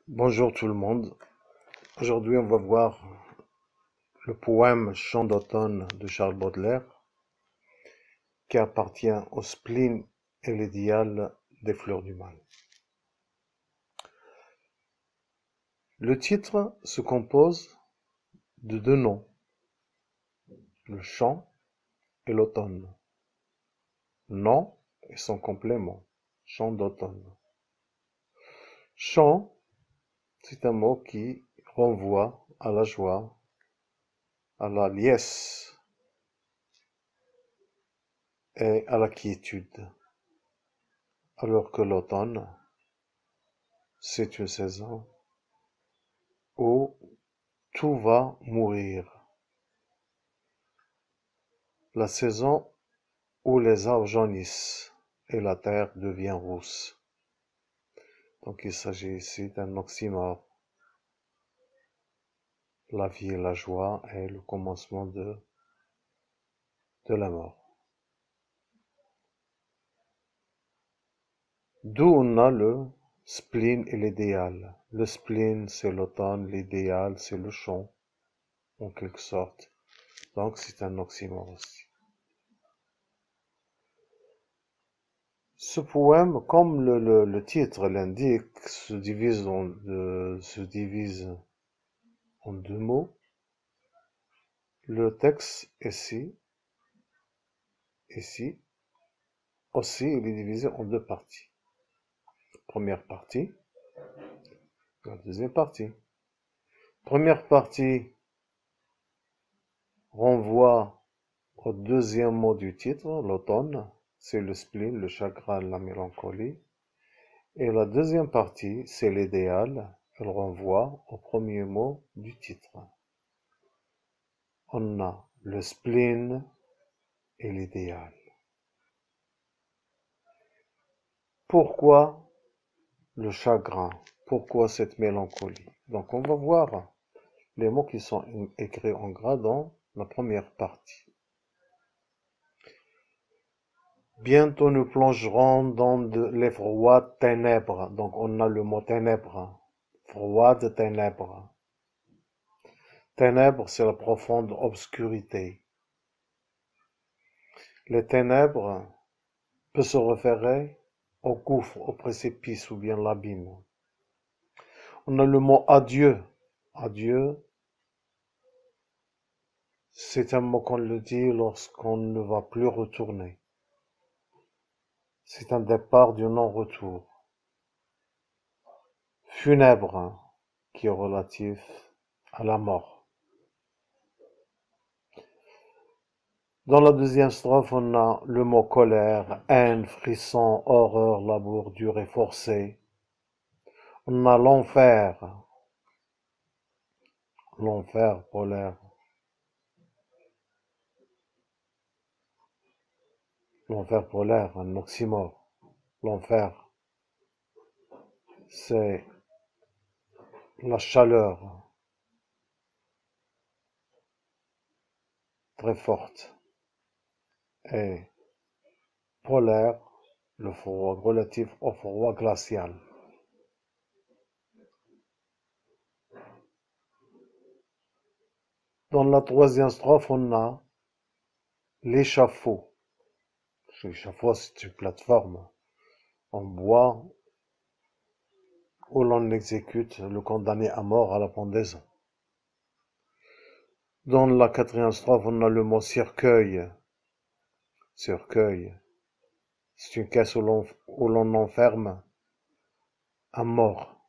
Bonjour tout le monde. Aujourd'hui, on va voir le poème Chant d'automne de Charles Baudelaire, qui appartient au spleen et l'idéal des fleurs du mal. Le titre se compose de deux noms, le chant et l'automne. Nom et son complément, chant d'automne. Chant, c'est un mot qui renvoie à la joie, à la liesse et à la quiétude, alors que l'automne, c'est une saison où tout va mourir. La saison où les arbres jaunissent et la terre devient rousse. Donc il s'agit ici d'un oxymore. La vie et la joie est le commencement de la mort. D'où on a le spleen et l'idéal. Le spleen, c'est l'automne, l'idéal, c'est le chant, en quelque sorte. Donc c'est un oxymore aussi. Ce poème, comme le titre l'indique, se divise en deux mots. Le texte ici aussi, il est divisé en deux parties. Première partie, la deuxième partie. Première partie renvoie au deuxième mot du titre, l'automne. C'est le spleen, le chagrin, la mélancolie. Et la deuxième partie, c'est l'idéal. Elle renvoie au premier mot du titre. On a le spleen et l'idéal. Pourquoi le chagrin? Pourquoi cette mélancolie? Donc on va voir les mots qui sont écrits en gras dans la première partie. Bientôt nous plongerons dans les froides ténèbres. Donc on a le mot ténèbres. Froides ténèbres. Ténèbres, c'est la profonde obscurité. Les ténèbres peuvent se référer au gouffre, au précipice ou bien l'abîme. On a le mot adieu. Adieu, c'est un mot qu'on le dit lorsqu'on ne va plus retourner. C'est un départ du non-retour. Funèbre, qui est relatif à la mort. Dans la deuxième strophe, on a le mot colère, haine, frisson, horreur, labour dur et forcé. On a l'enfer, l'enfer polaire. L'enfer polaire, un oxymore. L'enfer, c'est la chaleur très forte. Et polaire, le froid relatif au froid glacial. Dans la troisième strophe, on a l'échafaud. L'échafaud, c'est une plateforme en bois où l'on exécute le condamné à mort à la pendaison. Dans la quatrième strophe, on a le mot cercueil. Cercueil, c'est une caisse où l'on enferme un mort.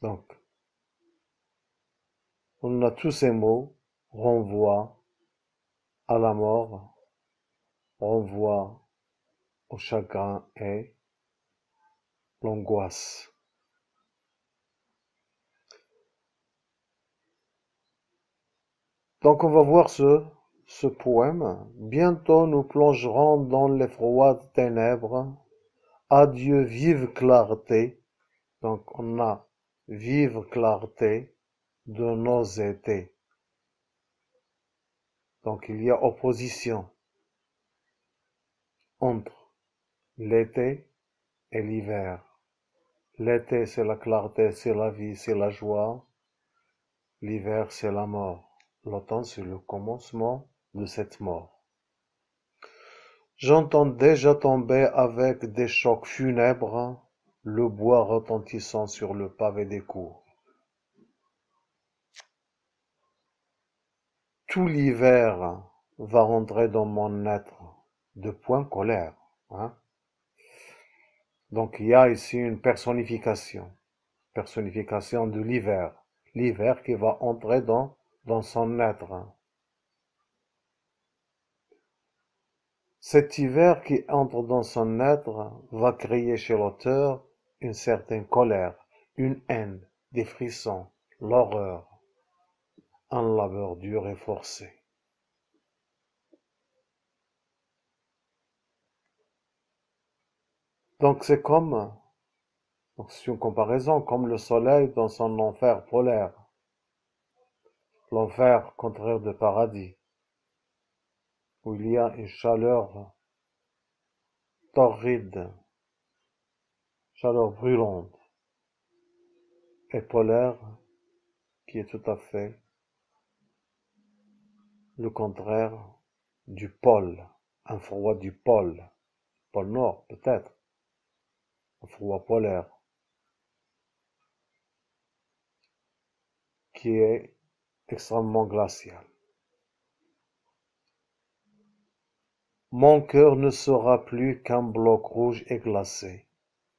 Donc, on a tous ces mots renvoient à la mort, renvoient au chagrin et l'angoisse. Donc on va voir ce poème. Bientôt nous plongerons dans les froides ténèbres. Adieu vive clarté. Donc on a vive clarté de nos étés. Donc il y a opposition entre l'été et l'hiver. L'été, c'est la clarté, c'est la vie, c'est la joie. L'hiver, c'est la mort. L'automne, c'est le commencement de cette mort. J'entends déjà tomber avec des chocs funèbres, le bois retentissant sur le pavé des cours. Tout l'hiver va rentrer dans mon être de point colère. Hein. Donc il y a ici une personnification de l'hiver qui va entrer dans son être. Cet hiver qui entre dans son être va créer chez l'auteur une certaine colère, une haine, des frissons, l'horreur, un labeur dur et forcé. Donc c'est une comparaison, comme le soleil dans son enfer polaire, l'enfer contraire de paradis, où il y a une chaleur torride, chaleur brûlante, et polaire qui est tout à fait le contraire du pôle, un froid du pôle nord peut-être, un froid polaire, qui est extrêmement glacial. Mon cœur ne sera plus qu'un bloc rouge et glacé.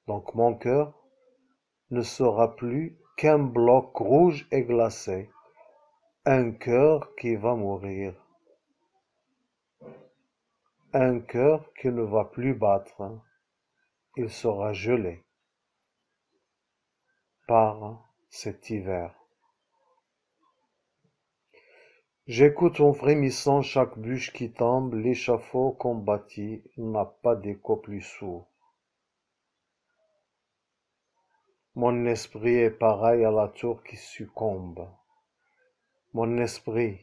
Donc mon cœur ne sera plus qu'un bloc rouge et glacé, un cœur qui va mourir, un cœur qui ne va plus battre, il sera gelé par cet hiver. J'écoute en frémissant chaque bûche qui tombe, l'échafaud combattu n'a pas d'écho plus sourd. Mon esprit est pareil à la tour qui succombe. Mon esprit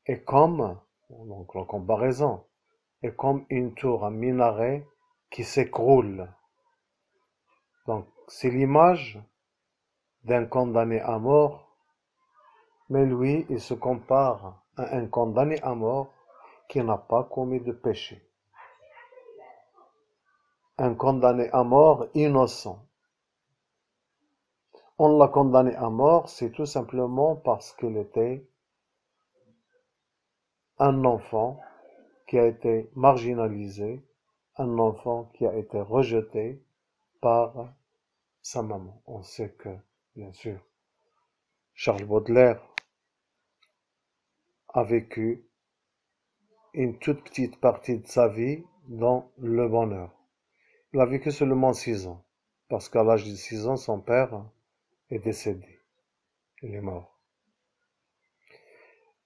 est comme, donc la comparaison, est comme une tour, un minaret qui s'écroule. Donc c'est l'image d'un condamné à mort, mais lui, il se compare à un condamné à mort qui n'a pas commis de péché. Un condamné à mort innocent. On l'a condamné à mort, c'est tout simplement parce qu'il était un enfant qui a été marginalisé, un enfant qui a été rejeté par sa maman. On sait que, bien sûr, Charles Baudelaire a vécu une toute petite partie de sa vie dans le bonheur. Il a vécu seulement 6 ans, parce qu'à l'âge de 6 ans, son père est décédé. Il est mort.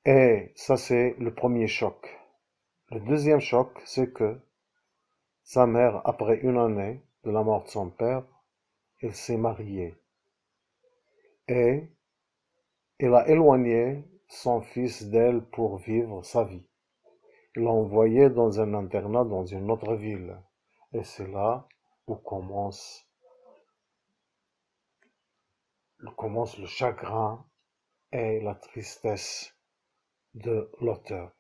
Et ça, c'est le premier choc. Le deuxième choc, c'est que sa mère, après une année de la mort de son père, elle s'est mariée. Et il a éloigné son fils d'elle pour vivre sa vie. Il l'a envoyé dans un internat dans une autre ville. Et c'est là où commence le chagrin et la tristesse de l'auteur.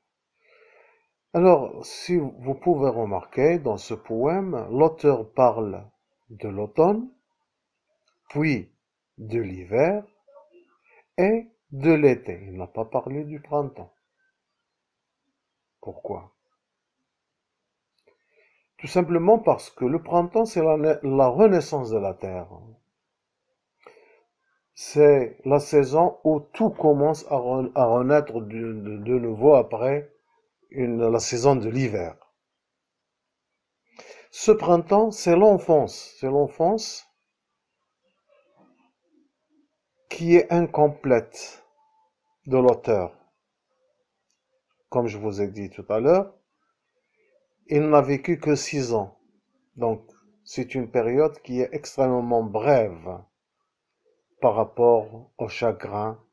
Alors, si vous pouvez remarquer, dans ce poème, l'auteur parle de l'automne, puis de l'hiver et de l'été. Il n'a pas parlé du printemps. Pourquoi? Tout simplement parce que le printemps, c'est la renaissance de la terre. C'est la saison où tout commence à renaître de nouveau après la saison de l'hiver. Ce printemps, c'est l'enfance. C'est l'enfance qui est incomplète de l'auteur. Comme je vous ai dit tout à l'heure, il n'a vécu que 6 ans. Donc, c'est une période qui est extrêmement brève par rapport au chagrin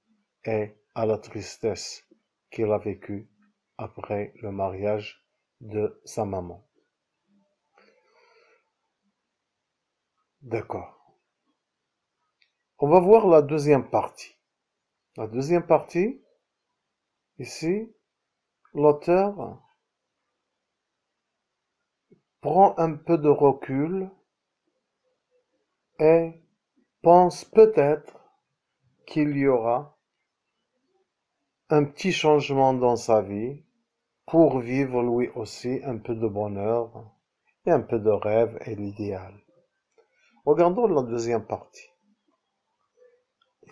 et à la tristesse qu'il a vécu après le mariage de sa maman. D'accord. On va voir la deuxième partie. La deuxième partie, ici, l'auteur prend un peu de recul et pense peut-être qu'il y aura un petit changement dans sa vie pour vivre lui aussi un peu de bonheur et un peu de rêve et l'idéal. Regardons la deuxième partie.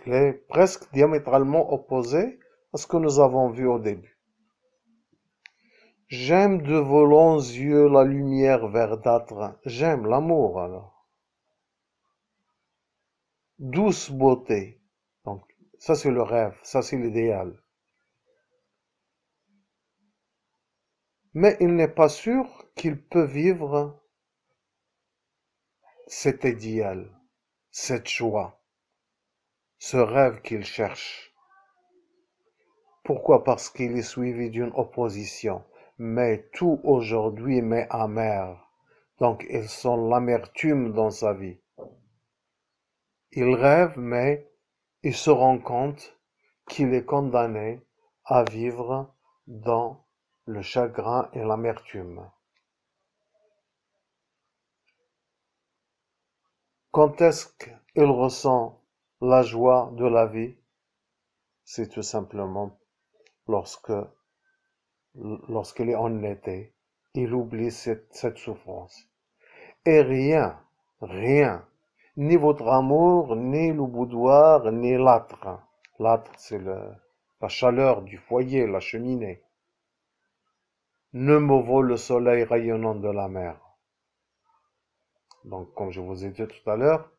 Il est presque diamétralement opposé à ce que nous avons vu au début. J'aime de vos longs yeux la lumière verdâtre. J'aime l'amour alors. Douce beauté. Donc, ça c'est le rêve, ça c'est l'idéal. Mais il n'est pas sûr qu'il peut vivre cet idéal, cette joie, ce rêve qu'il cherche. Pourquoi? Parce qu'il est suivi d'une opposition. Mais tout aujourd'hui m'est amer. Donc il sent l'amertume dans sa vie. Il rêve, mais il se rend compte qu'il est condamné à vivre dans le chagrin et l'amertume. Quand est-ce qu'il ressent la joie de la vie? C'est tout simplement lorsqu'il est en été, il oublie cette souffrance. Et rien, ni votre amour, ni le boudoir, ni l'âtre. L'âtre, c'est la chaleur du foyer, la cheminée. Ne me vaut le soleil rayonnant de la mer. Donc, comme je vous ai dit tout à l'heure,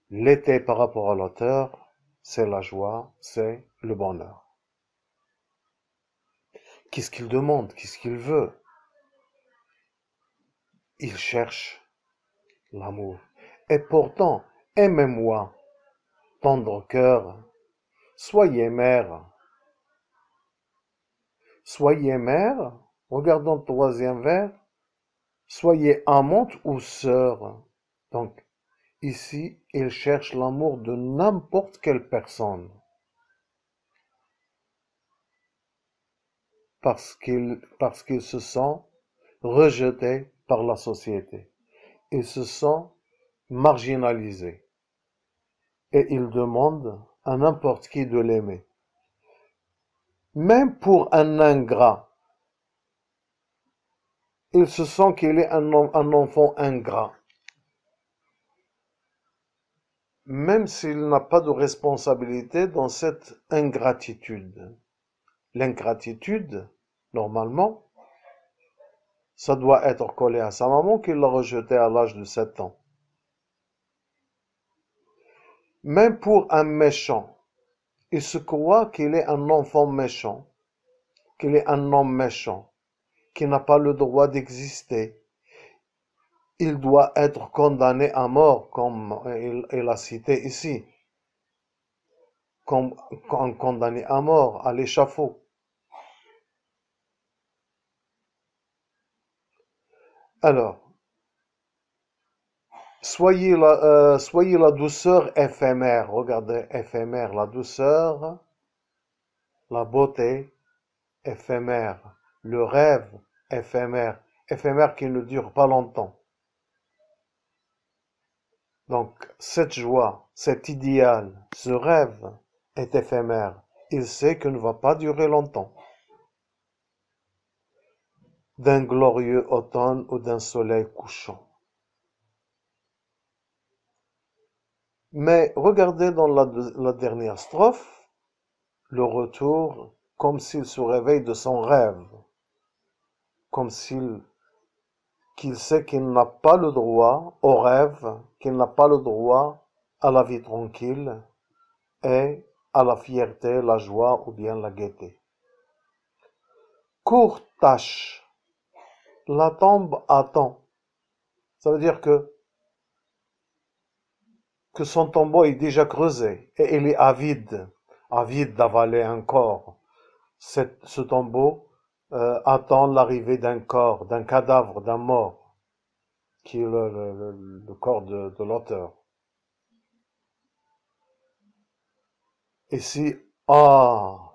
l'été par rapport à l'auteur, c'est la joie, c'est le bonheur. Qu'est-ce qu'il demande? Qu'est-ce qu'il veut? Il cherche l'amour. Et pourtant, aimez-moi, tendre cœur, soyez mère. Soyez mère, regardons le troisième vers, soyez amante ou sœur. Donc, ici, il cherche l'amour de n'importe quelle personne. Parce qu'il se sent rejeté par la société. Il se sent marginalisé. Et il demande à n'importe qui de l'aimer. Même pour un ingrat, il se sent qu'il est un enfant ingrat. Même s'il n'a pas de responsabilité dans cette ingratitude. L'ingratitude, normalement, ça doit être collé à sa maman qui l'a rejeté à l'âge de 7 ans. Même pour un méchant, il se croit qu'il est un enfant méchant, qu'il est un homme méchant, qui n'a pas le droit d'exister. Il doit être condamné à mort, comme il a cité ici, comme condamné à mort, à l'échafaud. Alors, soyez la douceur éphémère. Regardez, éphémère, la douceur, la beauté éphémère, le rêve éphémère, éphémère qui ne dure pas longtemps. Donc, cette joie, cet idéal, ce rêve est éphémère. Il sait qu'il ne va pas durer longtemps. D'un glorieux automne ou d'un soleil couchant. Mais regardez dans la dernière strophe, le retour, comme s'il se réveille de son rêve, comme qu'il sait qu'il n'a pas le droit au rêve, qu'il n'a pas le droit à la vie tranquille et à la fierté, la joie ou bien la gaieté. Courte tâche, la tombe attend. Ça veut dire que son tombeau est déjà creusé et il est avide d'avaler un corps. Ce tombeau attend l'arrivée d'un corps, d'un cadavre, d'un mort, qui est le corps de l'auteur. Ici, A.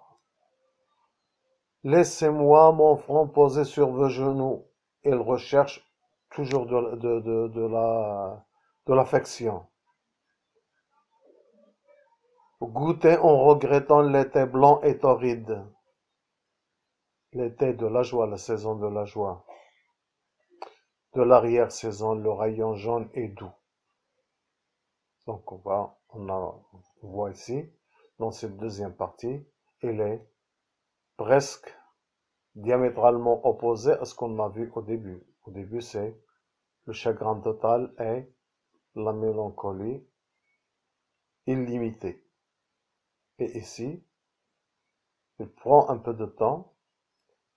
Laissez-moi mon front posé sur vos genoux. Il recherche toujours de l'affection. Goûtez en regrettant l'été blanc et torride. L'été de la joie, la saison de la joie. De l'arrière-saison, le rayon jaune et doux. Donc on voit ici, dans cette deuxième partie, il est presque diamétralement opposé à ce qu'on a vu au début. Au début, c'est le chagrin total et la mélancolie illimitée. Et ici, il prend un peu de temps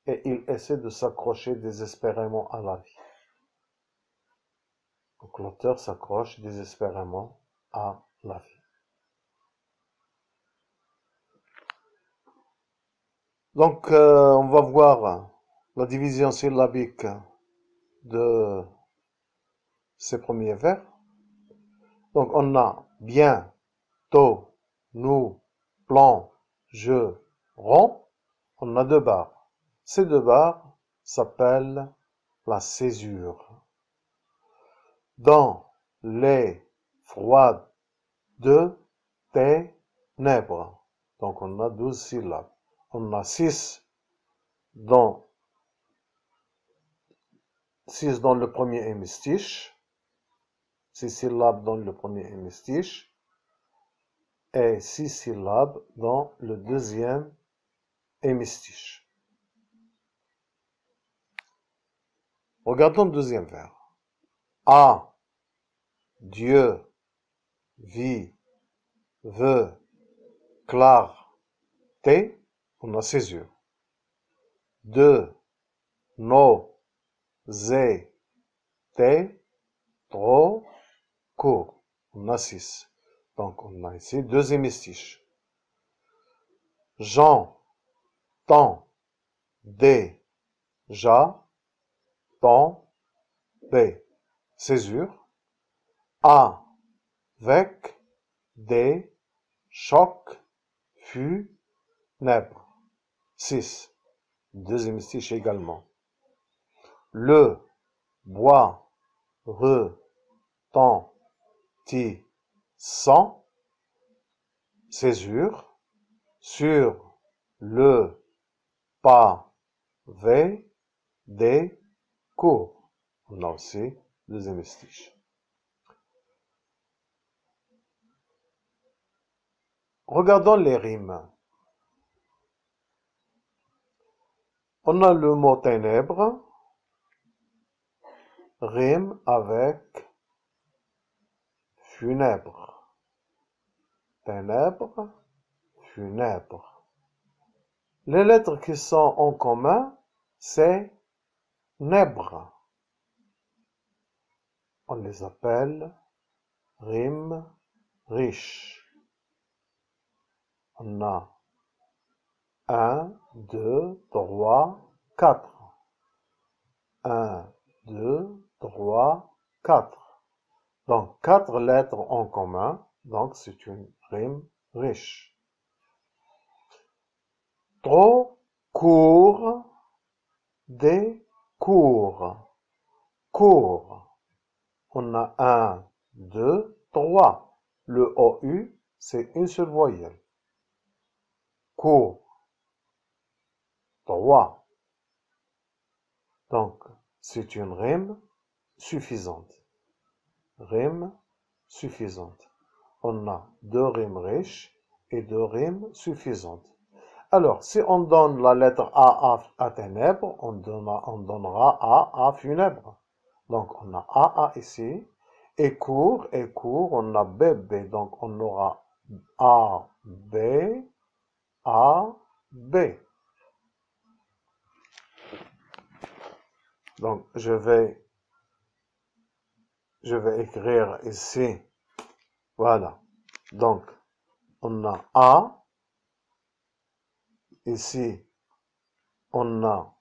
et il essaie de s'accrocher désespérément à la vie. Donc l'auteur s'accroche désespérément à la vie. Donc on va voir la division syllabique de ces premiers vers. Donc on a bien, tôt, nous, plan, je, rond. On a deux barres. Ces deux barres s'appellent la césure. Dans les froides de ténèbres. Donc on a 12 syllabes. On a 6 dans le premier hémistiche. 6 syllabes dans le premier hémistiche. Et 6 syllabes dans le deuxième hémistiche. Regardons le deuxième vers. A, Dieu, vie, veut, clarté, on a césure. 2, no, zé, té, trop, court, on a 6. Donc on a ici deux hémistiches. Jean, temps, dé, ja, temps, bé, césure. Avec, des, choc, funèbre. 6. Deux hémistiches également. Le, bois, re, temps, ti, sans, césure, sur, le, pas, ve, des, cours. On a aussi deux hémistiches. Regardons les rimes. On a le mot ténèbres, rime avec funèbre. Ténèbres, funèbre. Les lettres qui sont en commun, c'est nèbres. On les appelle rimes riches. On a 1, 2, 3, 4. 1, 2, 3, 4. Donc, 4 lettres en commun. Donc, c'est une rime riche. Trop court, des cours. Cours. On a 1, 2, 3. Le OU, c'est une seule voyelle. Court. 3. Donc, c'est une rime suffisante. Rime suffisante. On a deux rimes riches et deux rimes suffisantes. Alors, si on donne la lettre A à ténèbres, on donnera A à funèbre. Donc, on a A ici. Et court, on a B. Donc, on aura A, B, A, B. Donc, je vais écrire ici. Voilà. Donc, on a A. Ici, on a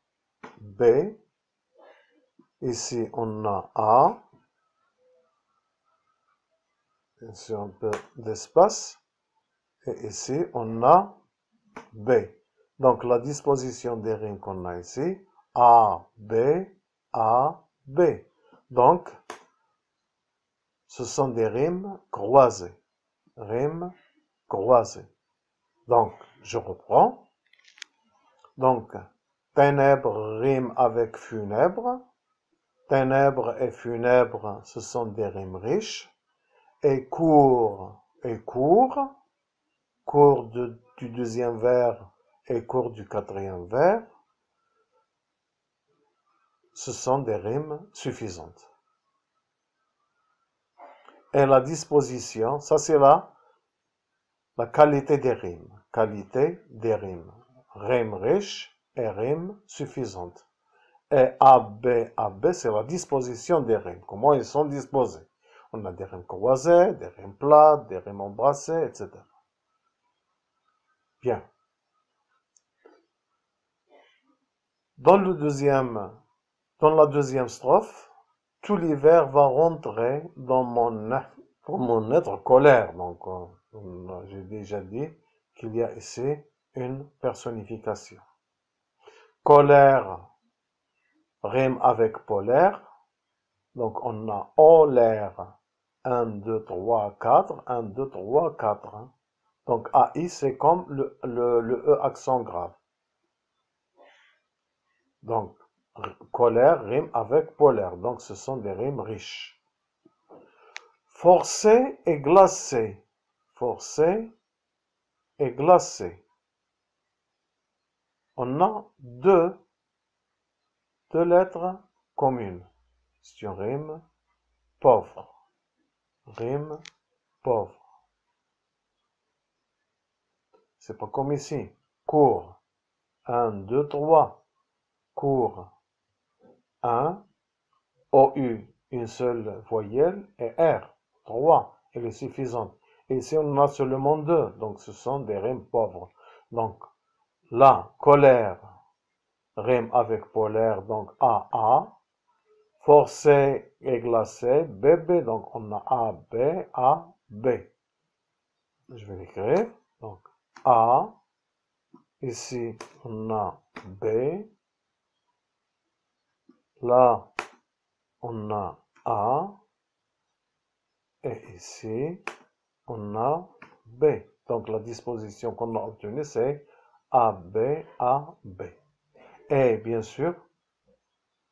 B. Ici, on a A. Ici, un peu d'espace. Et ici, on a B. Donc, la disposition des rimes qu'on a ici, A, B, A, B. Donc, ce sont des rimes croisées. Rimes croisées. Donc, je reprends. Donc, ténèbres rime avec funèbre. Ténèbres et funèbres, ce sont des rimes riches. Et court, court du deuxième vers et court du quatrième vers, ce sont des rimes suffisantes. Et la disposition, ça c'est la qualité des rimes. Qualité des rimes. Rimes riches et rimes suffisantes. Et AB, c'est la disposition des rimes. Comment ils sont disposés. On a des rimes croisées, des rimes plates, des rimes embrassées, etc. Bien. Dans la deuxième strophe, tout l'hiver va rentrer dans mon être colère. Donc, j'ai déjà dit qu'il y a ici une personnification. Colère rime avec polaire. Donc, on a olaire. 1, 2, 3, 4. 1, 2, 3, 4. Donc, AI, c'est comme le E accent grave. Donc, colère rime avec polaire. Donc, ce sont des rimes riches. Forcé et glacé. Forcé et glacé. On a deux lettres communes. C'est une rime pauvre. Rime pauvre. C'est pas comme ici. Court. 1, 2, 3. Court. 1. OU. Une seule voyelle. Et R. 3. Elle est suffisante. Et ici, on a seulement 2. Donc, ce sont des rimes pauvres. Donc, la colère rime avec polaire. Donc, AA. Forcé et glacé. BB. Donc, on a AB. AB. Je vais l'écrire. Donc, A. Ici, on a B. Là, on a A. Et ici, on a B. Donc, la disposition qu'on a obtenue, c'est AB, AB. Et bien sûr,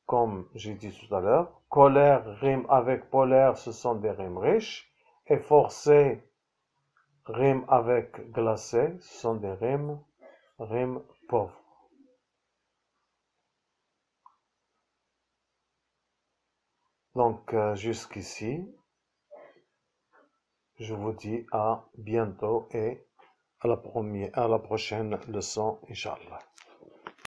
comme j'ai dit tout à l'heure, colère rime avec polaire, ce sont des rimes riches. Et forcé rime avec glacé, ce sont des rimes pauvres. Donc, jusqu'ici, je vous dis à bientôt et à la prochaine leçon, Inch'Allah.